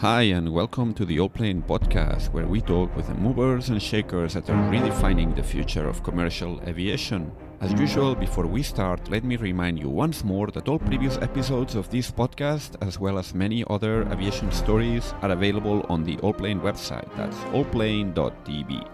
Hi and welcome to the Allplane Podcast, where we talk with the movers and shakers that are redefining the future of commercial aviation. As usual, before we start, let me remind you once more that all previous episodes of this podcast, as well as many other aviation stories, are available on the Allplane website. That's Allplane.tv,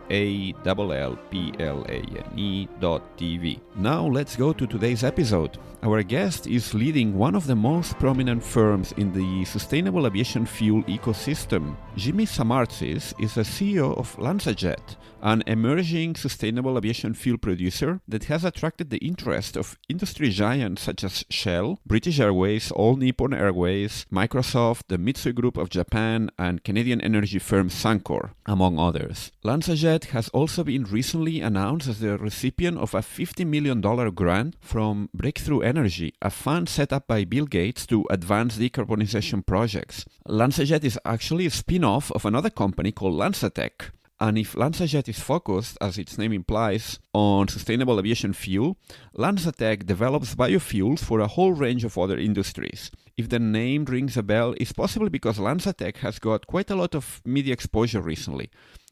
Allplane.tv. Now let's go to today's episode. Our guest is leading one of the most prominent firms in the sustainable aviation fuel ecosystem. Jimmy Samartzis is the CEO of LanzaJet, an emerging sustainable aviation fuel producer that has attracted the interest of industry giants such as Shell, British Airways, All Nippon Airways, Microsoft, the Mitsui Group of Japan, and Canadian energy firm Suncor, among others. LanzaJet has also been recently announced as the recipient of a $50 million grant from Breakthrough Energy, a fund set up by Bill Gates to advance decarbonization projects. LanzaJet is actually a spin-off of another company called LanzaTech. And if LanzaJet is focused, as its name implies, on sustainable aviation fuel, LanzaTech develops biofuels for a whole range of other industries. If the name rings a bell, it's possibly because LanzaTech has got quite a lot of media exposure recently,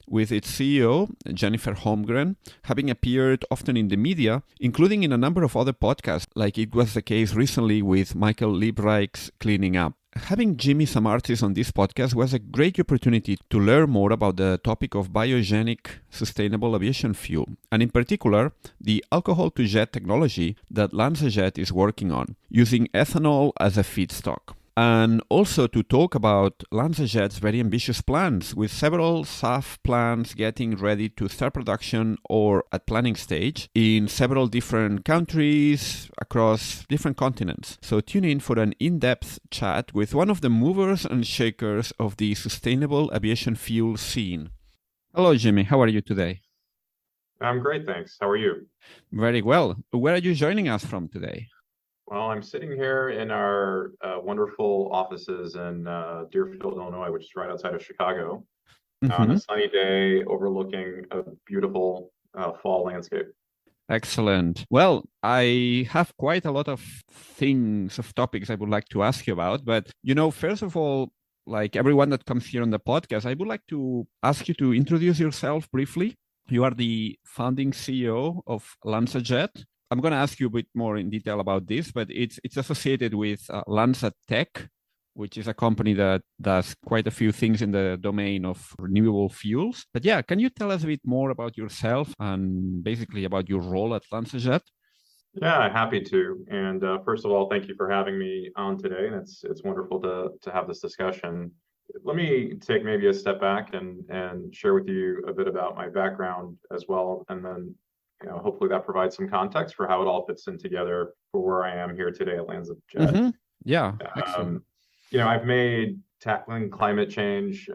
with its CEO, Jennifer Holmgren, having appeared often in the media, including in a number of other podcasts, like it was the case recently with Michael Liebreich's Cleaning Up. Having Jimmy Samartzis on this podcast was a great opportunity to learn more about the topic of biogenic sustainable aviation fuel, and in particular, the alcohol-to-jet technology that LanzaJet is working on, using ethanol as a feedstock. And also to talk about LanzaJet's very ambitious plans, with several SAF plants getting ready to start production or at planning stage in several different countries across different continents. So tune in for an in-depth chat with one of the movers and shakers of the sustainable aviation fuel scene. Hello, Jimmy. How are you today? I'm great, thanks. How are you? Very well. Where are you joining us from today? Well, I'm sitting here in our wonderful offices in Deerfield, Illinois, which is right outside of Chicago, on a sunny day overlooking a beautiful fall landscape. Excellent. Well, I have quite a lot of topics I would like to ask you about. But, first of all, like everyone that comes here on the podcast, I would like to ask you to introduce yourself briefly. You are the founding CEO of LanzaJet. I'm going to ask you a bit more in detail about this, but it's associated with LanzaTech, which is a company that does quite a few things in the domain of renewable fuels. But yeah, can you tell us a bit more about yourself and basically about your role at LanzaJet? Yeah, happy to. And first of all, thank you for having me on today. And it's wonderful to have this discussion. Let me take maybe a step back and share with you a bit about my background as well, and then hopefully that provides some context for how it all fits in together for where I am here today at LanzaJet. Yeah, excellent. I've made tackling climate change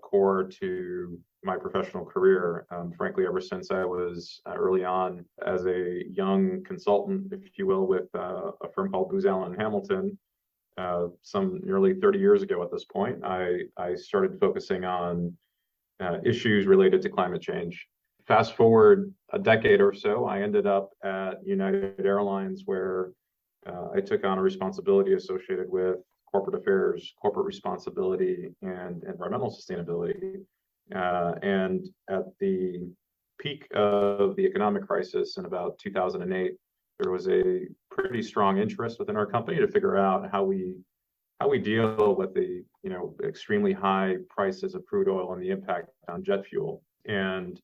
core to my professional career, frankly, ever since I was early on as a young consultant, if you will, with a firm called Booz Allen Hamilton. Some nearly 30 years ago at this point, I started focusing on issues related to climate change. Fast forward a decade or so, I ended up at United Airlines, where I took on a responsibility associated with corporate affairs, corporate responsibility, and environmental sustainability. And at the peak of the economic crisis in about 2008, there was a pretty strong interest within our company to figure out how we deal with the extremely high prices of crude oil and the impact on jet fuel. And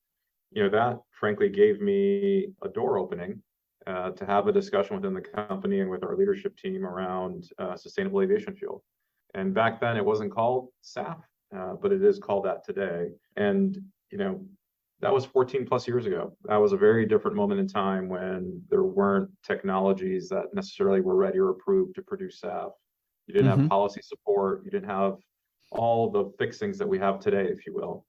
that frankly gave me a door opening to have a discussion within the company and with our leadership team around sustainable aviation fuel. And back then it wasn't called SAF, but it is called that today. And, that was 14 plus years ago. That was a very different moment in time when there weren't technologies that necessarily were ready or approved to produce SAF. You didn't have policy support. You didn't have all the fixings that we have today, if you will.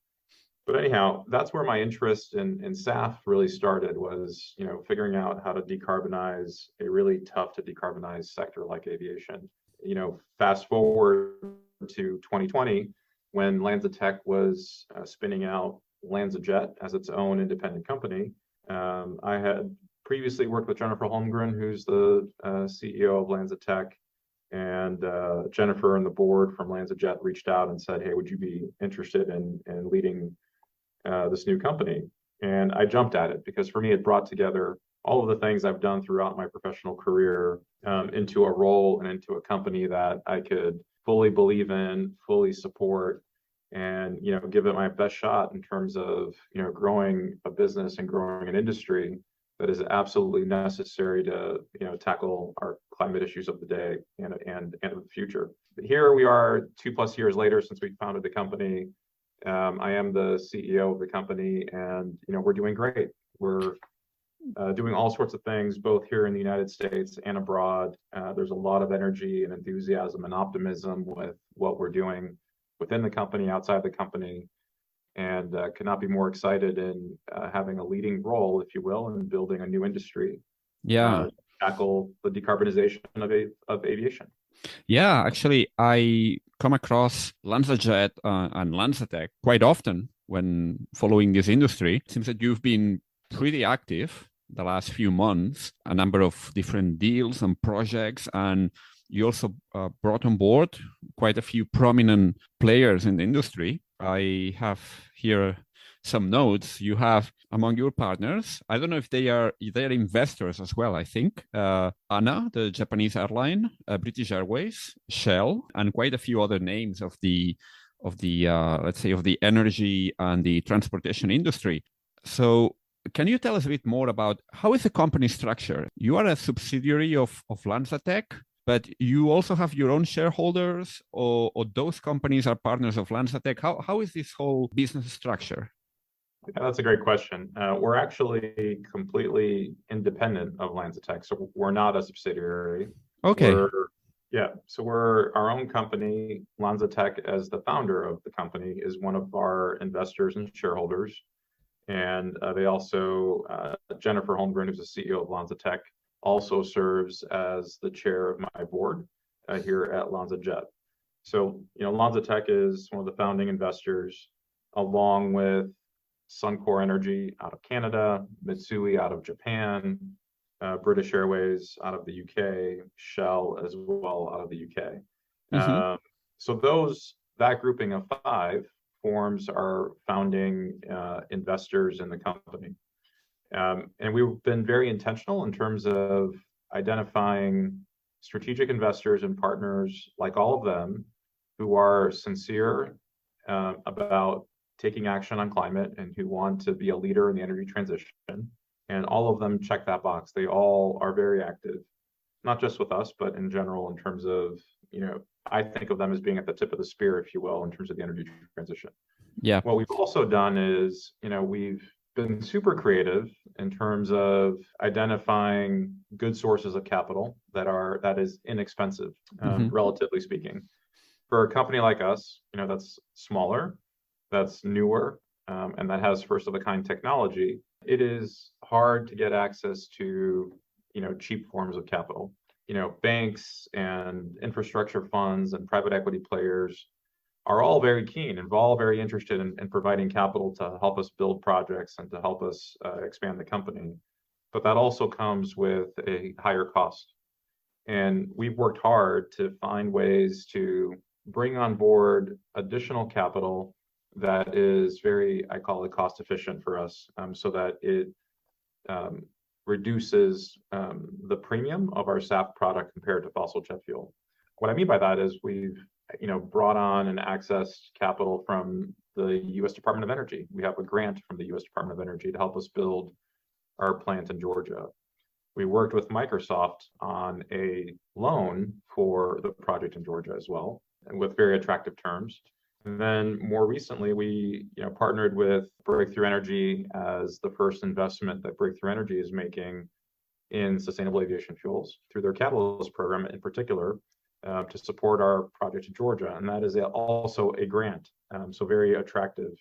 But anyhow, that's where my interest in SAF really started, was, figuring out how to decarbonize a really tough to decarbonize sector like aviation. Fast forward to 2020, when LanzaTech was spinning out LanzaJet as its own independent company. I had previously worked with Jennifer Holmgren, who's the CEO of LanzaTech, And Jennifer and the board from LanzaJet reached out and said, "Hey, would you be interested in leading this new company?" And I jumped at it because for me, it brought together all of the things I've done throughout my professional career into a role and into a company that I could fully believe in, fully support, and give it my best shot in terms of growing a business and growing an industry that is absolutely necessary to tackle our climate issues of the day and of the future. Here we are 2+ years later since we founded the company. I am the CEO of the company, and we're doing great. We're doing all sorts of things, both here in the United States and abroad. There's a lot of energy and enthusiasm and optimism with what we're doing within the company, outside the company, and could not be more excited in having a leading role, if you will, in building a new industry. Yeah. Tackle the decarbonization of aviation. Yeah, actually, I come across LanzaJet and LanzaTech quite often when following this industry. It seems that you've been pretty active the last few months, a number of different deals and projects, and you also brought on board quite a few prominent players in the industry. I have here some notes. You have among your partners, I don't know if they're investors as well, I think, ANA, the Japanese airline, British Airways, Shell, and quite a few other names of the let's say of the energy and the transportation industry. So can you tell us a bit more about how is the company structure? You are a subsidiary of LanzaTech, but you also have your own shareholders, or those companies are partners of LanzaTech. How is this whole business structure? Yeah, that's a great question. We're actually completely independent of LanzaTech, so we're not a subsidiary. Okay. We're our own company. LanzaTech, as the founder of the company, is one of our investors and shareholders. And they also, Jennifer Holmgren, who's the CEO of LanzaTech, also serves as the chair of my board here at LanzaJet. So, LanzaTech is one of the founding investors, along with Suncor Energy out of Canada, Mitsui out of Japan, British Airways out of the UK, Shell as well out of the UK. Mm-hmm. So that grouping of 5 forms our founding investors in the company. And we've been very intentional in terms of identifying strategic investors and partners, like all of them, who are sincere about taking action on climate and who want to be a leader in the energy transition. And all of them check that box. They all are very active, not just with us, but in general, in terms of, I think of them as being at the tip of the spear, if you will, in terms of the energy transition. Yeah. What we've also done is, we've been super creative in terms of identifying good sources of capital that is inexpensive, relatively speaking. For a company like us, that's smaller, that's newer, and that has first of a kind technology, it is hard to get access to, cheap forms of capital. Banks and infrastructure funds and private equity players are all very keen and all very interested in providing capital to help us build projects and to help us expand the company. But that also comes with a higher cost. And we've worked hard to find ways to bring on board additional capital that is very, I call it, cost efficient for us, so that it reduces the premium of our SAF product compared to fossil jet fuel. What I mean by that is we've brought on and accessed capital from the U.S. Department of Energy. We have a grant from the U.S. Department of Energy to help us build our plant in Georgia. We worked with Microsoft on a loan for the project in Georgia as well, and with very attractive terms. And then more recently, we partnered with Breakthrough Energy as the first investment that Breakthrough Energy is making in sustainable aviation fuels through their Catalyst program in particular, to support our project in Georgia. And that is also a grant, so very attractive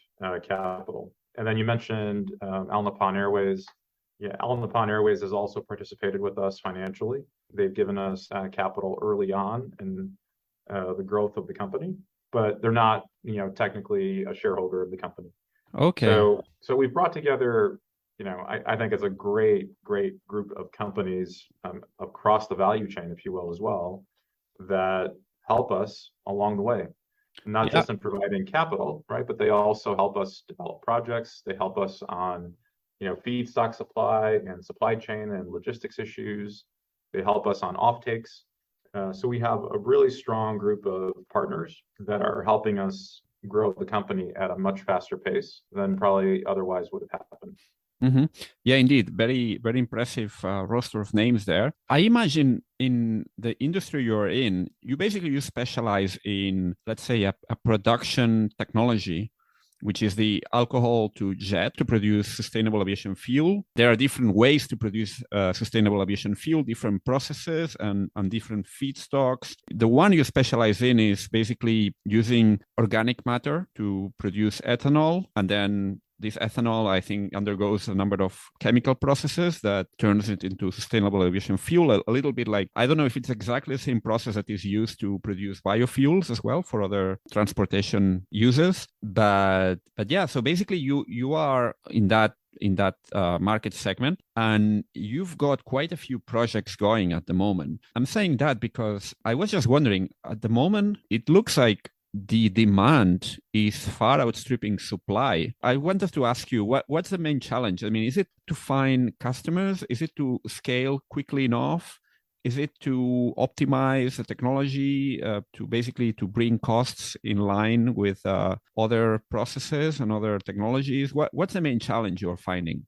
capital. And then you mentioned Al Nippon Airways. Yeah, Al Nippon Airways has also participated with us financially. They've given us capital early on in the growth of the company, but they're not, technically a shareholder of the company. Okay. So we've brought together, I think it's a great group of companies across the value chain, if you will, as well, that help us along the way, not just in providing capital, right? But they also help us develop projects. They help us on, feedstock supply and supply chain and logistics issues. They help us on offtakes. So we have a really strong group of partners that are helping us grow the company at a much faster pace than probably otherwise would have happened. Mm-hmm. Yeah, indeed. Very, very impressive roster of names there. I imagine in the industry you're in, you specialize in, let's say, a production technology, which is the alcohol to jet to produce sustainable aviation fuel. There are different ways to produce sustainable aviation fuel, different processes and different feedstocks. The one you specialize in is basically using organic matter to produce ethanol, and then this ethanol, I think, undergoes a number of chemical processes that turns it into sustainable aviation fuel, a little bit like, I don't know if it's exactly the same process that is used to produce biofuels as well for other transportation uses. But yeah, so basically you are in that market segment, and you've got quite a few projects going at the moment. I'm saying that because I was just wondering, at the moment, it looks like the demand is far outstripping supply. I wanted to ask you, what's the main challenge? I mean, is it to find customers? Is it to scale quickly enough? Is it to optimize the technology to bring costs in line with other processes and other technologies? What's the main challenge you're finding?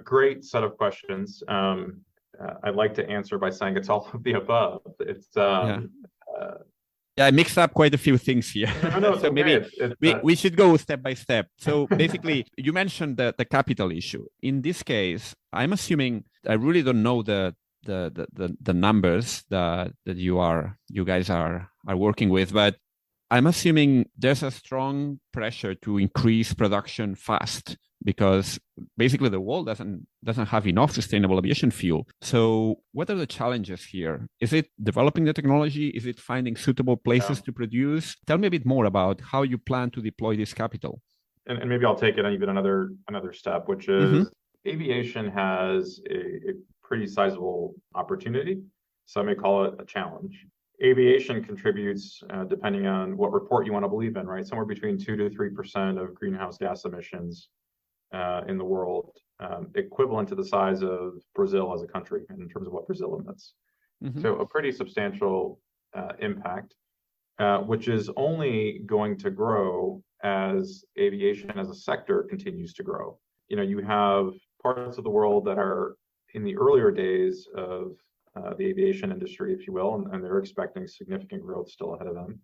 Great set of questions. I'd like to answer by saying it's all of the above. Yeah, I mixed up quite a few things here. No, so maybe we should go step by step. So basically, you mentioned the capital issue. In this case, I'm assuming, I really don't know the numbers that you guys are working with, but I'm assuming there's a strong pressure to increase production fast, because basically the world doesn't have enough sustainable aviation fuel. So what are the challenges here? Is it developing the technology? Is it finding suitable places to produce? Tell me a bit more about how you plan to deploy this capital. And maybe I'll take it even another step, which is aviation has a pretty sizable opportunity. Some may call it a challenge. Aviation contributes, depending on what report you want to believe in, right? Somewhere between 2 to 3% of greenhouse gas emissions in the world, equivalent to the size of Brazil as a country in terms of what Brazil emits. So a pretty substantial impact, which is only going to grow as aviation as a sector continues to grow. You have parts of the world that are in the earlier days of the aviation industry, if you will, and they're expecting significant growth still ahead of them.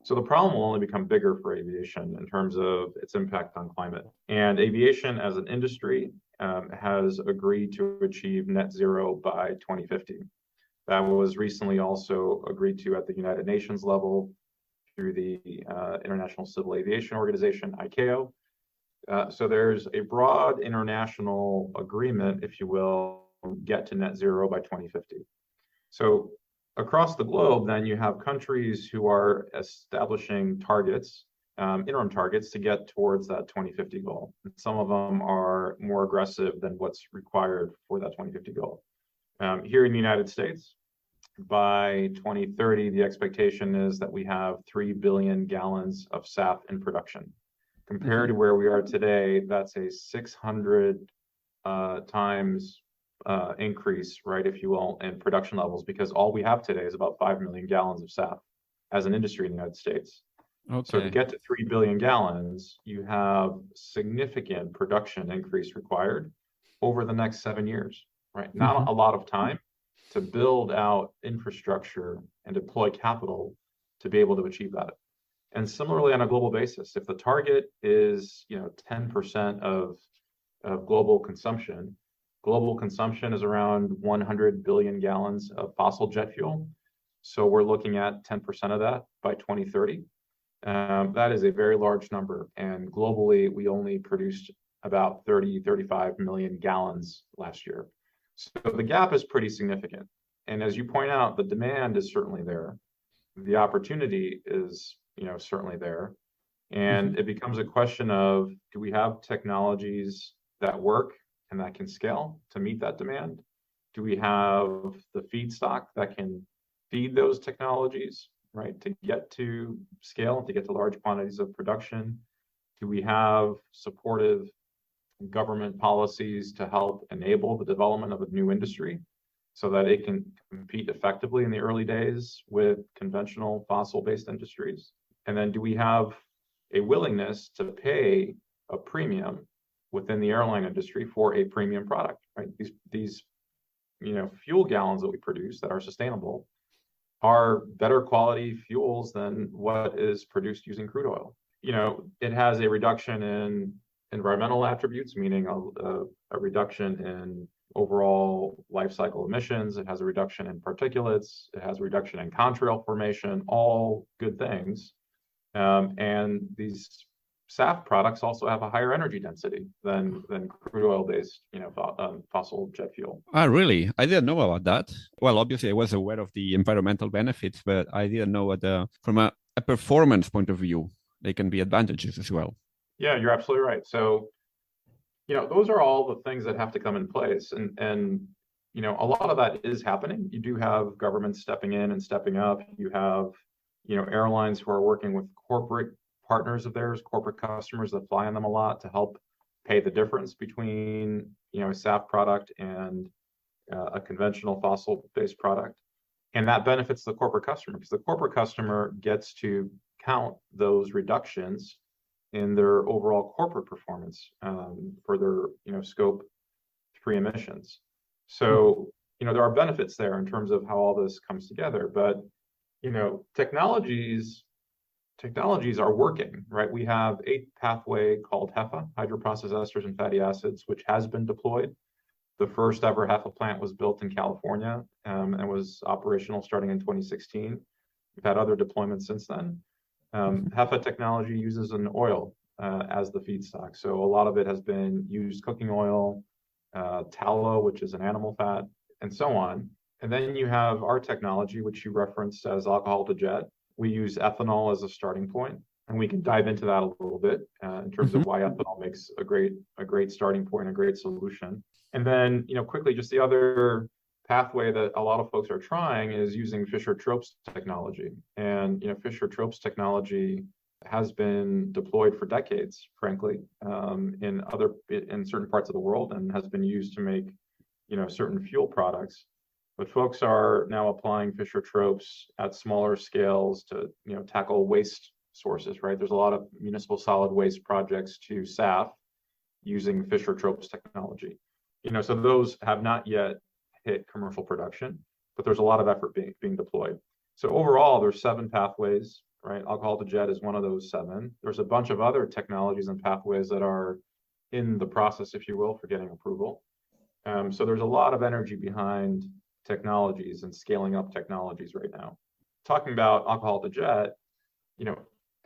So the problem will only become bigger for aviation in terms of its impact on climate. And aviation as an industry has agreed to achieve net zero by 2050. That was recently also agreed to at the United Nations level through the International Civil Aviation Organization, ICAO. So there's a broad international agreement, if you will, get to net zero by 2050. So across the globe, then you have countries who are establishing targets, interim targets, to get towards that 2050 goal. And some of them are more aggressive than what's required for that 2050 goal. Here in the United States, by 2030, the expectation is that we have 3 billion gallons of SAF in production. Compared to where we are today, that's a 600 times increase, right, if you will, in production levels, because all we have today is about 5 million gallons of SAF as an industry in the United States. Okay. So to get to 3 billion gallons, you have significant production increase required over the next 7 years, right? Not a lot of time to build out infrastructure and deploy capital to be able to achieve that. And similarly, on a global basis, if the target is 10% of global consumption is around 100 billion gallons of fossil jet fuel. So we're looking at 10% of that by 2030. That is a very large number. And globally, we only produced about 35 million gallons last year. So the gap is pretty significant. And as you point out, the demand is certainly there. The opportunity is certainly there. And it becomes a question of, do we have technologies that work and that can scale to meet that demand? Do we have the feedstock that can feed those technologies, right, to get to scale and to get to large quantities of production? Do we have supportive government policies to help enable the development of a new industry so that it can compete effectively in the early days with conventional fossil-based industries? And then do we have a willingness to pay a premium within the airline industry for a premium product, right? These fuel gallons that we produce that are sustainable are better quality fuels than what is produced using crude oil. It has a reduction in environmental attributes, meaning a reduction in overall life cycle emissions. It has a reduction in particulates. It has a reduction in contrail formation, all good things. And these SAF products also have a higher energy density than crude oil-based, fossil jet fuel. Ah, really? I didn't know about that. Well, obviously, I was aware of the environmental benefits, but I didn't know from a performance point of view, they can be advantages as well. Yeah, you're absolutely right. So, those are all the things that have to come in place. And a lot of that is happening. You do have governments stepping in and stepping up. You have, airlines who are working with corporate partners of theirs, corporate customers that fly on them a lot to help pay the difference between, a SAF product and a conventional fossil-based product. And that benefits the corporate customer because the corporate customer gets to count those reductions in their overall corporate performance for their, scope 3 emissions. So, there are benefits there in terms of how all this comes together. But, technologies are working, right? We have a pathway called HEFA, hydroprocessed esters and fatty acids, which has been deployed. The first ever HEFA plant was built in California and was operational starting in 2016. We've had other deployments since then. HEFA technology uses an oil as the feedstock. So a lot of it has been used cooking oil, tallow, which is an animal fat, and so on. And then you have our technology, which you referenced as alcohol-to-jet. We use ethanol as a starting point, and we can dive into that a little bit in terms of why ethanol makes a great starting point, a great solution. And then, quickly, just the other pathway that a lot of folks are trying is using Fischer-Tropsch technology. And, Fischer-Tropsch technology has been deployed for decades, frankly, in certain parts of the world, and has been used to make, certain fuel products. But folks are now applying Fischer-Tropsch at smaller scales to, tackle waste sources, right? There's a lot of municipal solid waste projects to SAF using Fischer-Tropsch technology. So those have not yet hit commercial production, but there's a lot of effort being deployed. So overall, there's 7 pathways, right? Alcohol-to-jet is one of those 7. There's a bunch of other technologies and pathways that are in the process, if you will, for getting approval. So there's a lot of energy behind technologies and scaling up technologies right now. Talking about alcohol-to-jet,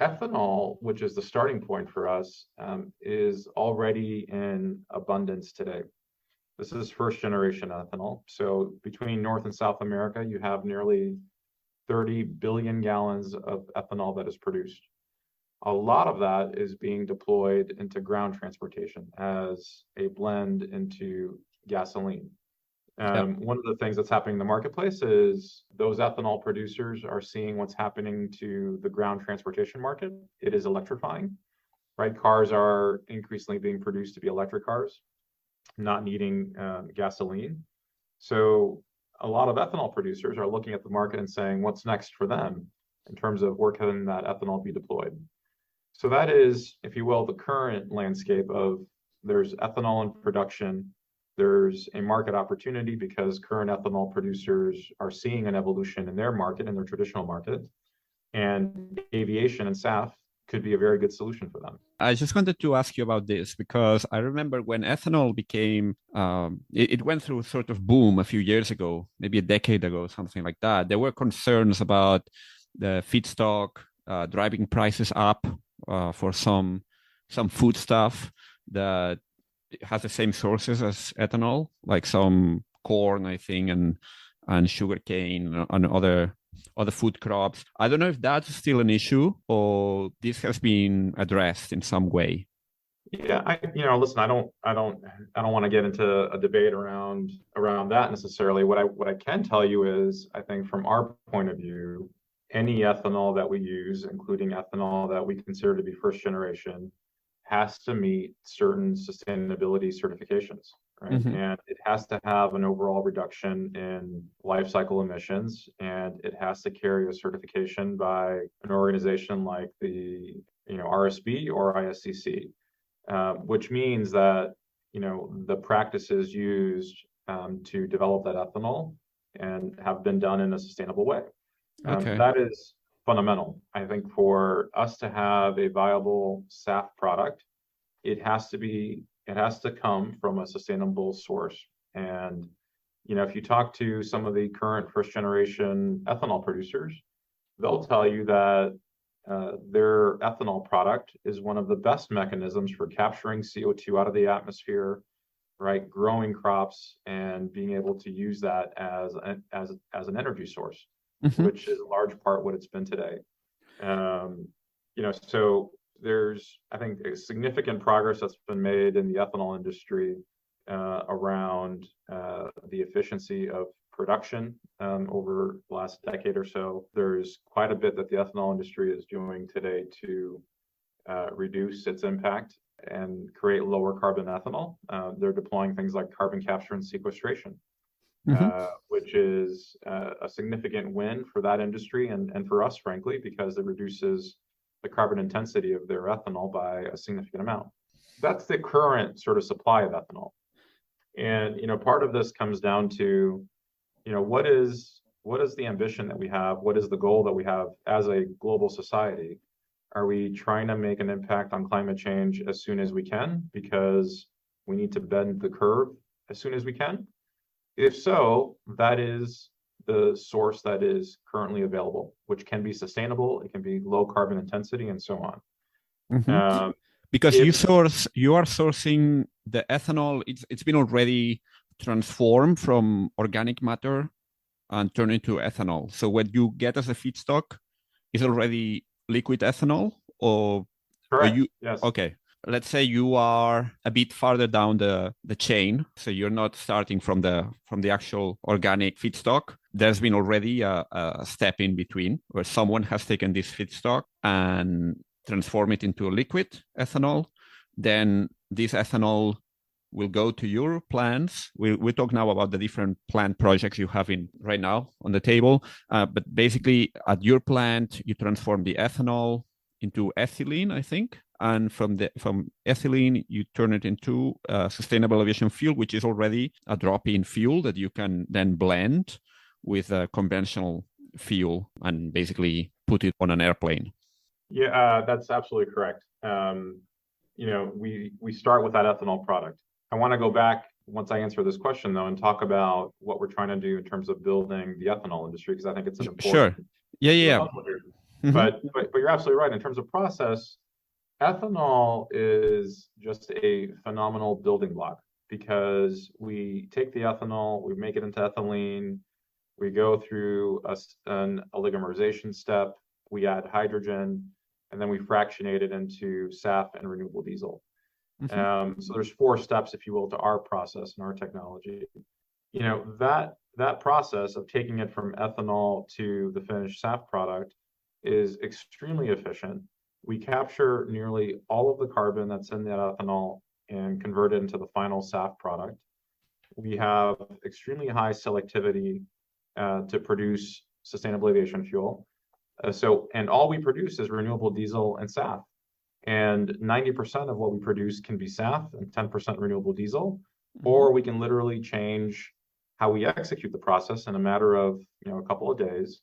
ethanol, which is the starting point for us, is already in abundance today. This is first generation ethanol. So between North and South America, you have nearly 30 billion gallons of ethanol that is produced. A lot of that is being deployed into ground transportation as a blend into gasoline. One of the things that's happening in the marketplace is those ethanol producers are seeing what's happening to the ground transportation market. It is electrifying, right? Cars are increasingly being produced to be electric cars, not needing gasoline. So a lot of ethanol producers are looking at the market and saying, what's next for them in terms of where can that ethanol be deployed? So that is, if you will, the current landscape of there's ethanol in production. There's a market opportunity because current ethanol producers are seeing an evolution in their market, in their traditional market, and aviation and SAF could be a very good solution for them. I just wanted to ask you about this because I remember when ethanol became, it went through a sort of boom a few years ago, maybe a decade ago, something like that. There were concerns about the feedstock driving prices up for some food stuff that has the same sources as ethanol, like some corn, I think, and sugarcane and other food crops. I don't know if that's still an issue or this has been addressed in some way. Yeah, listen, I don't want to get into a debate around that necessarily. What I can tell you is, I think from our point of view, any ethanol that we use, including ethanol that we consider to be first generation, has to meet certain sustainability certifications, right? Hmm. And it has to have an overall reduction in life cycle emissions, and it has to carry a certification by an organization like the RSB or ISCC, which means that the practices used to develop that ethanol and have been done in a sustainable way. Okay. That is fundamental. I think for us to have a viable SAF product, it has to come from a sustainable source. And if you talk to some of the current first generation ethanol producers, they'll tell you that their ethanol product is one of the best mechanisms for capturing CO2 out of the atmosphere, right? Growing crops and being able to use that as an energy source, Hmm. which is a large part what it's been today. Um, so there's, I think, a significant progress that's been made in the ethanol industry around the efficiency of production over the last decade or so. There's quite a bit that the ethanol industry is doing today to reduce its impact and create lower carbon ethanol. They're deploying things like carbon capture and sequestration, Hmm. which is a significant win for that industry and for us, frankly, because it reduces the carbon intensity of their ethanol by a significant amount. That's the current sort of supply of ethanol. And part of this comes down to, what is the ambition that we have? What is the goal that we have as a global society? Are we trying to make an impact on climate change as soon as we can because we need to bend the curve as soon as we can? If so, that is the source that is currently available, which can be sustainable, it can be low carbon intensity, and so on. Hmm. Um, Because if you are sourcing the ethanol. It's been already transformed from organic matter and turned into ethanol. So what you get as a feedstock is already liquid ethanol, or Correct, you yes, okay. Let's say you are a bit farther down the chain, so you're not starting from the actual organic feedstock. There's been already a step in between where someone has taken this feedstock and transform it into a liquid ethanol. Then this ethanol will go to your plants. We talk now about the different plant projects you have in right now on the table. But basically, at your plant, you transform the ethanol into ethylene, I think, and from ethylene you turn it into sustainable aviation fuel, which is already a drop-in fuel that you can then blend with a conventional fuel and basically put it on an airplane. yeah, that's absolutely correct. We start with that ethanol product. I want to go back once I answer this question though and talk about what we're trying to do in terms of building the ethanol industry because I think it's an important Sure. Yeah, yeah, puzzle here. yeah. Hmm. But you're absolutely right in terms of process. Ethanol is just a phenomenal building block because we take the ethanol, we make it into ethylene, we go through an oligomerization step, we add hydrogen, and then we fractionate it into SAF and renewable diesel. Hmm. So there's four steps, if you will, to our process and our technology. That process of taking it from ethanol to the finished SAF product is extremely efficient. We capture nearly all of the carbon that's in that ethanol and convert it into the final SAF product. We have extremely high selectivity to produce sustainable aviation fuel. And all we produce is renewable diesel and SAF. And 90% of what we produce can be SAF and 10% renewable diesel, Hmm. or we can literally change how we execute the process in a matter of a couple of days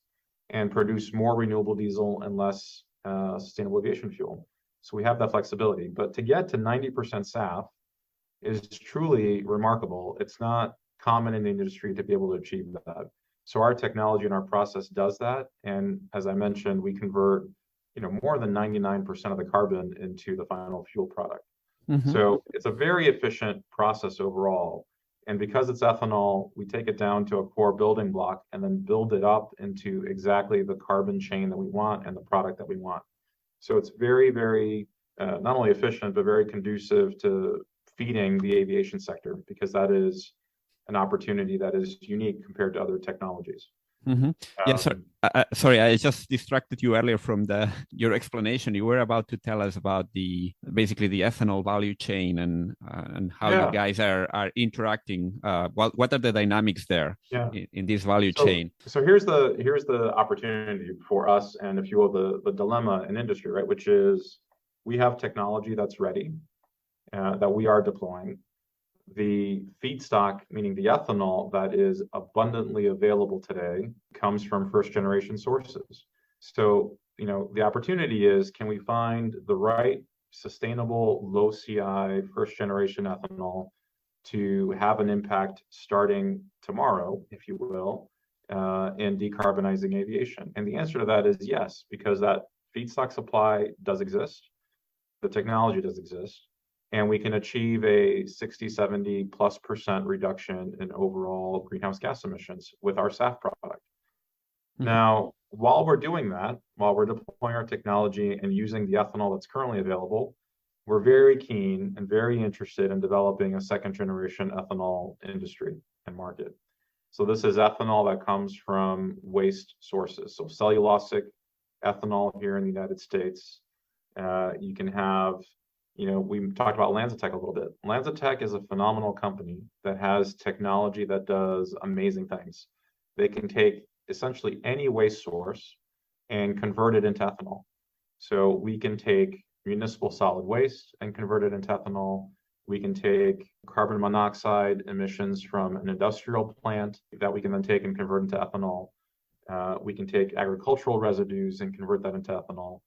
and produce more renewable diesel and less sustainable aviation fuel. So we have that flexibility. But to get to 90% SAF is truly remarkable. It's not common in the industry to be able to achieve that. So our technology and our process does that. And as I mentioned, we convert more than 99% of the carbon into the final fuel product. Hmm. So it's a very efficient process overall. And because it's ethanol, we take it down to a core building block and then build it up into exactly the carbon chain that we want and the product that we want. So it's very, very not only efficient, but very conducive to feeding the aviation sector, because that is an opportunity that is unique compared to other technologies. Mm-hmm. Yeah, Um, sorry, I just distracted you earlier from your explanation. You were about to tell us about basically the ethanol value chain and how you yeah, guys are interacting. What are the dynamics there yeah. in this value So, chain? so here's the opportunity for us, and if you will, the dilemma in industry, right? Which is we have technology that's ready, that we are deploying. The feedstock, meaning the ethanol that is abundantly available today, comes from first generation sources. So, the opportunity is, can we find the right sustainable, low CI, first generation ethanol to have an impact starting tomorrow, if you will, in decarbonizing aviation? And the answer to that is yes, because that feedstock supply does exist, the technology does exist, and we can achieve a 60, 70+% reduction in overall greenhouse gas emissions with our SAF product. Mm-hmm. Now, while we're doing that, while we're deploying our technology and using the ethanol that's currently available, we're very keen and very interested in developing a second generation ethanol industry and market. So this is ethanol that comes from waste sources. So cellulosic ethanol here in the United States. You can have, we talked about LanzaTech a little bit. LanzaTech is a phenomenal company that has technology that does amazing things. They can take essentially any waste source and convert it into ethanol. So we can take municipal solid waste and convert it into ethanol. We can take carbon monoxide emissions from an industrial plant that we can then take and convert into ethanol. We can take agricultural residues and convert that into ethanol.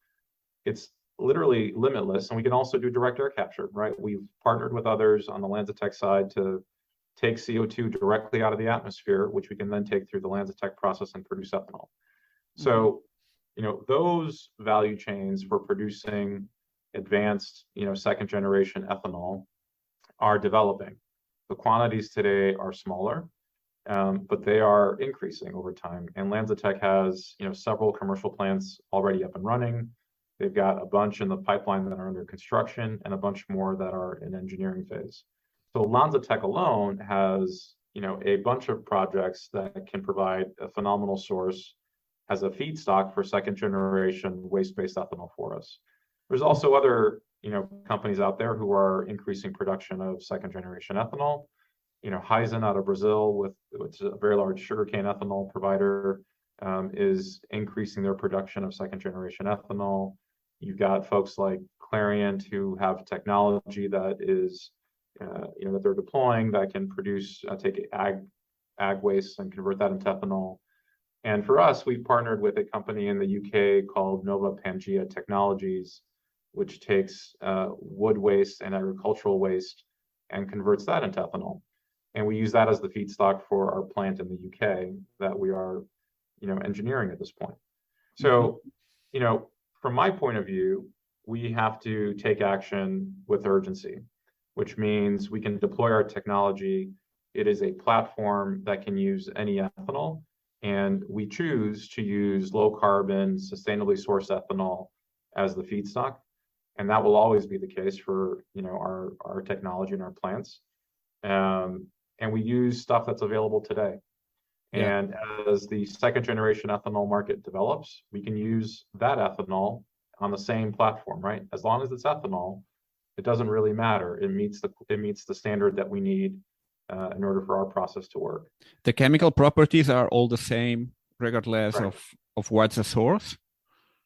It's literally limitless. And we can also do direct air capture, right? We've partnered with others on the LanzaTech side to take CO2 directly out of the atmosphere, which we can then take through the LanzaTech process and produce ethanol. So, those value chains for producing advanced, second generation ethanol are developing. The quantities today are smaller, but they are increasing over time. And LanzaTech has, several commercial plants already up and running. They've got a bunch in the pipeline that are under construction and a bunch more that are in engineering phase. So LanzaTech alone has, a bunch of projects that can provide a phenomenal source as a feedstock for second generation waste-based ethanol for us. There's also other, companies out there who are increasing production of second generation ethanol. Raízen out of Brazil, which is a very large sugarcane ethanol provider, is increasing their production of second generation ethanol. You've got folks like Clariant who have technology that is, that they're deploying that can produce, take ag waste and convert that into ethanol. And for us, we've partnered with a company in the UK called Nova Pangea Technologies, which takes wood waste and agricultural waste and converts that into ethanol. And we use that as the feedstock for our plant in the UK that we are, engineering at this point. So, from my point of view, we have to take action with urgency, which means we can deploy our technology. It is a platform that can use any ethanol, and we choose to use low carbon, sustainably sourced ethanol as the feedstock. And that will always be the case for, our technology and our plants. And we use stuff that's available today. Yeah. And as the second generation ethanol market develops, we can use that ethanol on the same platform, right? As long as it's ethanol, it doesn't really matter. It meets the standard that we need in order for our process to work. The chemical properties are all the same, regardless Correct. of what's the source?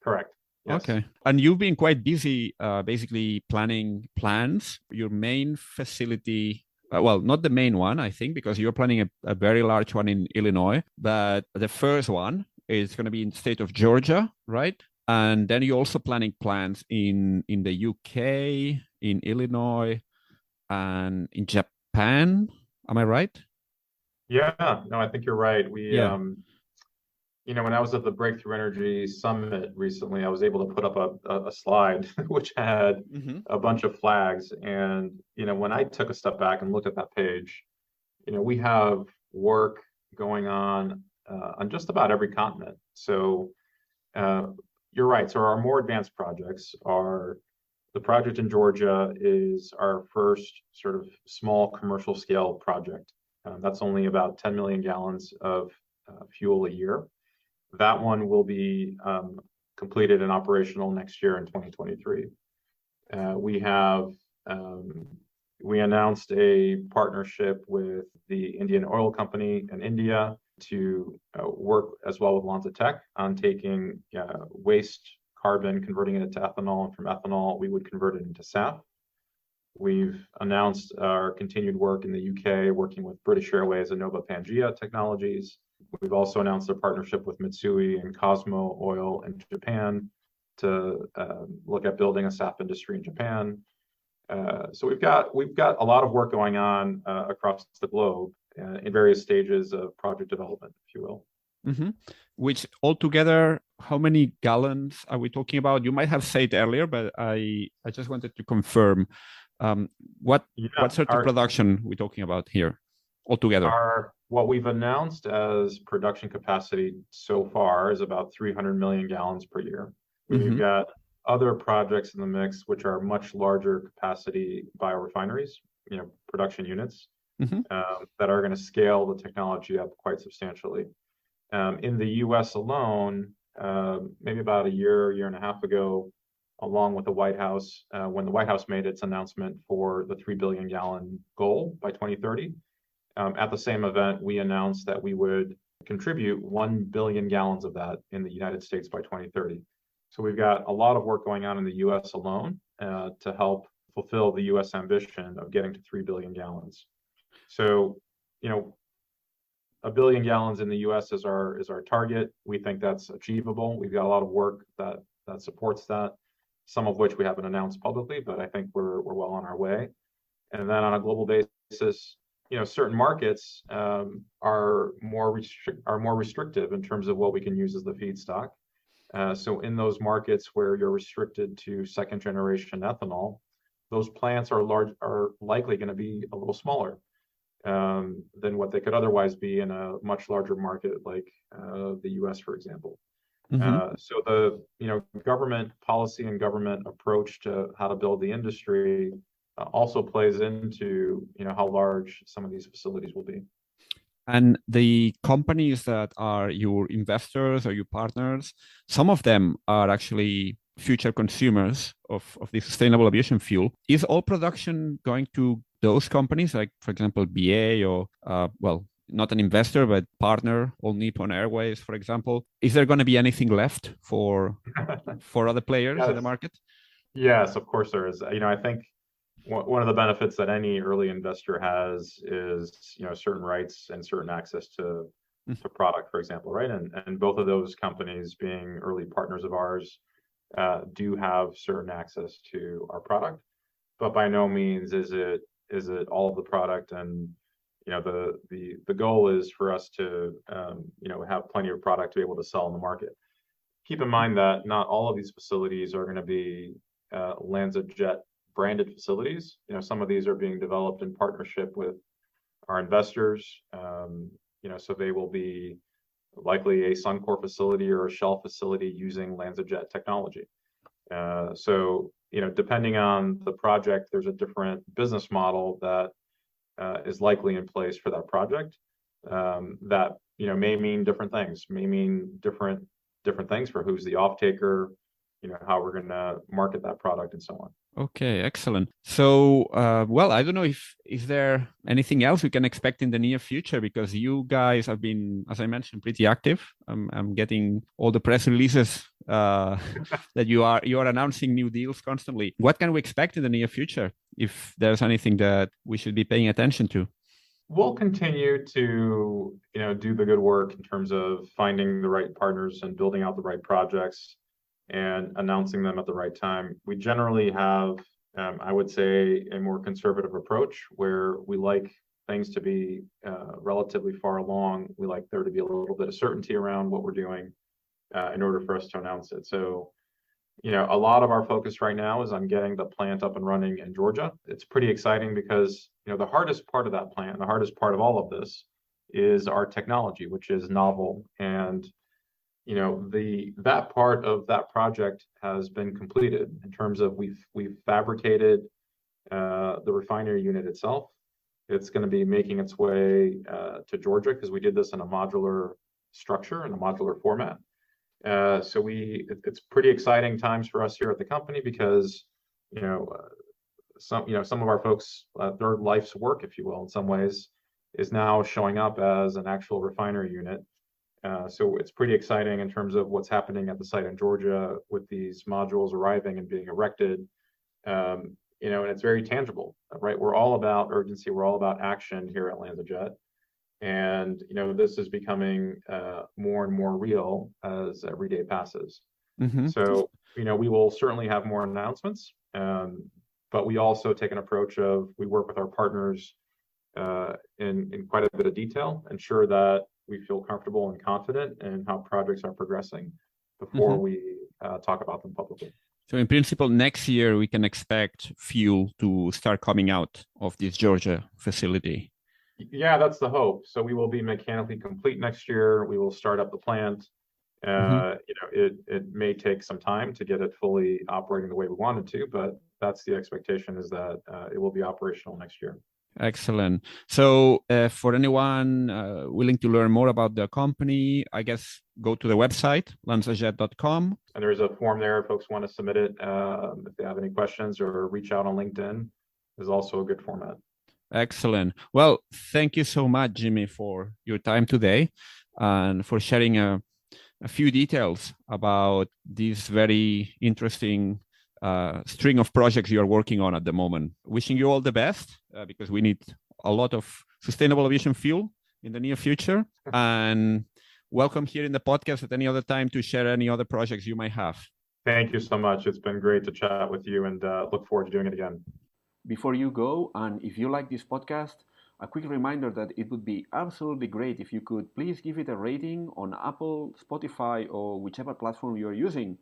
Correct. Yes. Okay. And you've been quite busy basically planning plans. Your main facility, well, not the main one, I think, because you're planning a very large one in Illinois, but the first one is going to be in the state of Georgia, right? And then you're also planning plans in the UK, in Illinois, and in Japan. Am I right? Yeah, no, I think you're right. Yeah. When I was at the Breakthrough Energy Summit recently, I was able to put up a slide which had Mm-hmm. a bunch of flags. And, when I took a step back and looked at that page, we have work going on just about every continent. So you're right. So our more advanced projects are The project in Georgia is our first sort of small commercial scale project. That's only about 10 million gallons of fuel a year. That one will be completed and operational next year in 2023. We announced a partnership with the Indian Oil Company in India to work as well with LanzaTech on taking waste carbon, converting it into ethanol, and from ethanol we would convert it into SAF. We've announced our continued work in the UK, working with British Airways and Nova Pangea Technologies. We've also announced a partnership with Mitsui and Cosmo Oil in Japan to look at building a SAF industry in Japan. So we've got a lot of work going on across the globe in various stages of project development, if you will. Mm-hmm. Which altogether, how many gallons are we talking about? You might have said earlier, but I just wanted to confirm what sort of production we're talking about here altogether. What we've announced as production capacity so far is about 300 million gallons per year. We've got other projects in the mix, which are much larger capacity biorefineries, production units that are going to scale the technology up quite substantially. In the U.S. alone, maybe about a year and a half ago, along with the White House, when the White House made its announcement for the 3 billion gallon goal by 2030, at the same event, we announced that we would contribute 1 billion gallons of that in the United States by 2030. So we've got a lot of work going on in the U.S. alone to help fulfill the U.S. ambition of getting to 3 billion gallons. So, 1 billion gallons in the U.S. is our target. We think that's achievable. We've got a lot of work that supports that, some of which we haven't announced publicly, but I think we're well on our way. And then on a global basis, certain markets are more restrictive in terms of what we can use as the feedstock. So in those markets where you're restricted to second generation ethanol, those plants are likely going to be a little smaller than what they could otherwise be in a much larger market like the U.S., for example. So the government policy and government approach to how to build the industry also plays into how large some of these facilities will be. And the companies that are your investors or your partners, some of them are actually future consumers of the sustainable aviation fuel. Is all production going to those companies, like, for example, BA or, not an investor, but partner, All Nippon Airways, for example? Is there going to be anything left for other players in the market? Yes, of course there is. I think one of the benefits that any early investor has is, certain rights and certain access to product, for example, right? And both of those companies, being early partners of ours, do have certain access to our product, but by no means is it all of the product. And the goal is for us to have plenty of product to be able to sell in the market. Keep in mind that not all of these facilities are going to be LanzaJet branded facilities. Some of these are being developed in partnership with our investors. So they will be likely a Suncor facility or a Shell facility using LanzaJet technology. So depending on the project, there's a different business model that is likely in place for that project. That may mean different things, may mean different things for who's the off-taker, how we're going to market that product and so on. Okay, excellent. So, I don't know is there anything else we can expect in the near future, because you guys have been, as I mentioned, pretty active. I'm getting all the press releases that you are announcing new deals constantly. What can we expect in the near future, if there's anything that we should be paying attention to? We'll continue to do the good work in terms of finding the right partners and building out the right projects and announcing them at the right time. We generally have, I would say, a more conservative approach where we like things to be relatively far along. We like there to be a little bit of certainty around what we're doing in order for us to announce it. So, a lot of our focus right now is on getting the plant up and running in Georgia. It's pretty exciting because, the hardest part of that plant, the hardest part of all of this is our technology, which is novel. And that part of that project has been completed in terms of we've fabricated the refinery unit itself. It's going to be making its way to Georgia because we did this in a modular structure, in a modular format. It's pretty exciting times for us here at the company because some of our folks, their life's work, if you will, in some ways, is now showing up as an actual refinery unit. So it's pretty exciting in terms of what's happening at the site in Georgia with these modules arriving and being erected. And it's very tangible, right? We're all about urgency. We're all about action here at LanzaJet. And, this is becoming more and more real as every day passes. Mm-hmm. So, we will certainly have more announcements, but we also take an approach of we work with our partners in quite a bit of detail, ensure that we feel comfortable and confident in how projects are progressing before we talk about them publicly. So in principle, next year, we can expect fuel to start coming out of this Georgia facility. Yeah, that's the hope. So we will be mechanically complete next year. We will start up the plant. It may take some time to get it fully operating the way we want it to, but that's the expectation, is that it will be operational next year. Excellent. So for anyone willing to learn more about the company, I guess go to the website, LanzaJet.com. And there's a form there if folks want to submit it. If they have any questions, or reach out on LinkedIn is also a good format. Excellent. Well, thank you so much, Jimmy, for your time today and for sharing a few details about this very interesting string of projects you are working on at the moment. Wishing you all the best because we need a lot of sustainable aviation fuel in the near future. And welcome here in the podcast at any other time to share any other projects you might have. Thank you so much. It's been great to chat with you, and look forward to doing it again. Before you go, and if you like this podcast, a quick reminder that it would be absolutely great if you could please give it a rating on Apple, Spotify, or whichever platform you're using,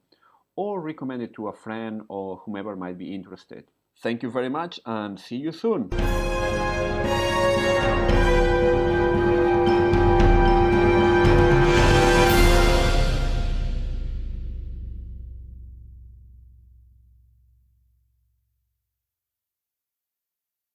or recommend it to a friend or whomever might be interested. Thank you very much, and see you soon.